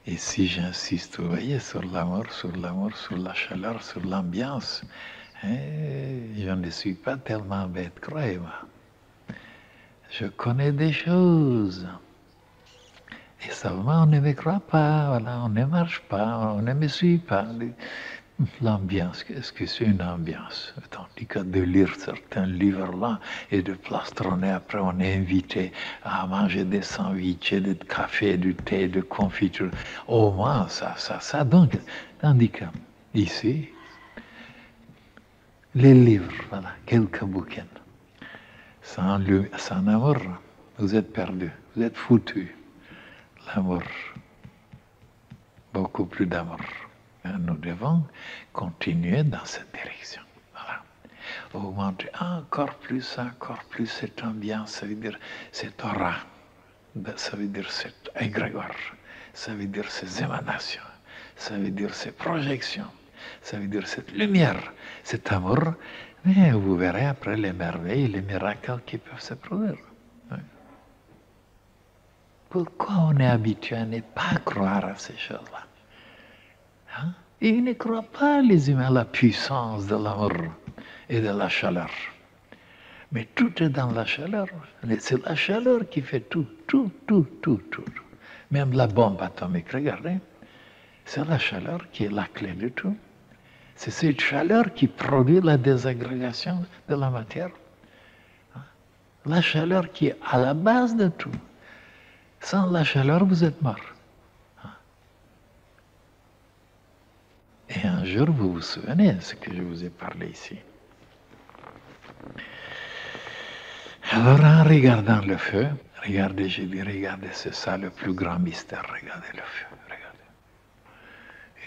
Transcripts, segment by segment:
Et si j'insiste, vous voyez, sur l'amour, sur la chaleur, sur l'ambiance, je ne suis pas tellement bête, croyez-moi. Je connais des choses. Et seulement on ne me croit pas, voilà, on ne marche pas, on ne me suit pas. L'ambiance, qu'est-ce que c'est une ambiance? Tandis que de lire certains livres-là et de plastronner, après on est invité à manger des sandwichs, de café, du thé, de confiture. Au moins, ça donc. Tandis que ici, les livres, voilà, quelques bouquins. Sans amour, vous êtes perdu, vous êtes foutu. L'amour, beaucoup plus d'amour. Nous devons continuer dans cette direction. Voilà. Augmenter encore plus cette ambiance, ça veut dire cette aura, ça veut dire cet égrégore, ça veut dire ces émanations, ça veut dire ces projections, ça veut dire cette lumière, cet amour. Mais vous verrez après les merveilles, les miracles qui peuvent se produire. Pourquoi on est habitué à ne pas croire à ces choses-là? Hein? Ils ne croient pas, les humains, à la puissance de l'amour et de la chaleur. Mais tout est dans la chaleur. C'est la chaleur qui fait tout. Même la bombe atomique, regardez. C'est la chaleur qui est la clé de tout. C'est cette chaleur qui produit la désagrégation de la matière. La chaleur qui est à la base de tout. Sans la chaleur, vous êtes mort. Et un jour, vous vous souvenez de ce que je vous ai parlé ici. Alors, en regardant le feu, regardez, j'ai dit, regardez, c'est ça le plus grand mystère, regardez le feu, regardez.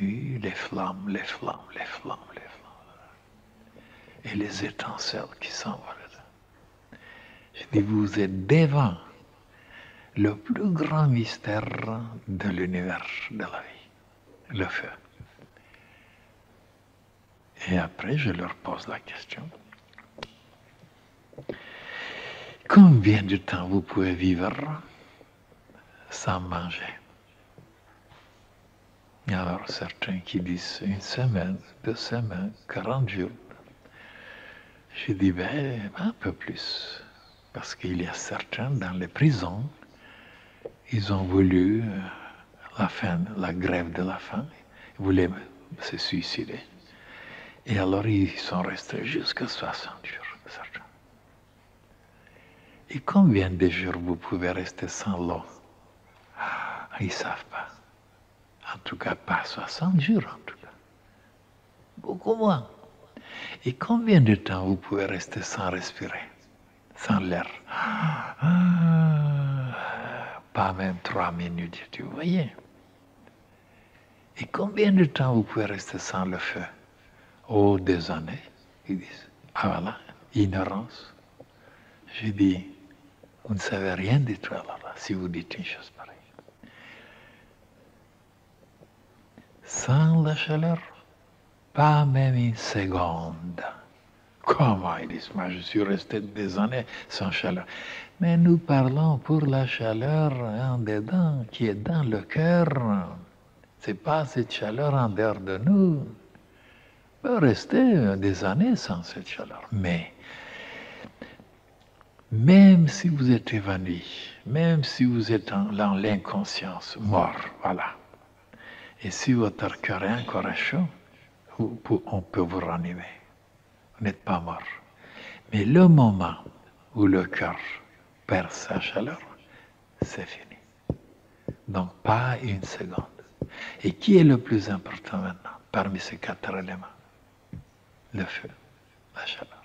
Et les flammes, les flammes, les flammes, les flammes. Et les étincelles qui s'envolent. Je dis, vous êtes devant le plus grand mystère de l'univers, de la vie, le feu. Et après, je leur pose la question. Combien de temps vous pouvez vivre sans manger? Alors, certains qui disent 1 semaine, 2 semaines, 40 jours. Je dis, un peu plus. Parce qu'il y a certains dans les prisons, ils ont voulu la grève de la faim, ils voulaient se suicider. Et alors, ils sont restés jusqu'à 60 jours, certains. Et combien de jours vous pouvez rester sans l'eau? Ils ne savent pas. En tout cas, pas 60 jours, en tout cas. Beaucoup moins. Et combien de temps vous pouvez rester sans respirer, sans l'air? Pas même 3 minutes, vous voyez. Et combien de temps vous pouvez rester sans le feu? Oh, des années, ils disent. Ah voilà, ignorance. Je dis, vous ne savez rien du tout alors là, si vous dites une chose pareille. Sans la chaleur, pas même une seconde. Comment ils disent, moi je suis resté des années sans chaleur. Mais nous parlons pour la chaleur en dedans, qui est dans le cœur. Ce n'est pas cette chaleur en dehors de nous. On peut rester des années sans cette chaleur. Mais même si vous êtes évanoui, même si vous êtes dans l'inconscience, mort, voilà. Et si votre cœur est encore chaud, on peut vous ranimer. Vous n'êtes pas mort. Mais le moment où le cœur perd sa chaleur, c'est fini. Donc pas une seconde. Et qui est le plus important maintenant parmi ces 4 éléments? Le feu, la chaleur.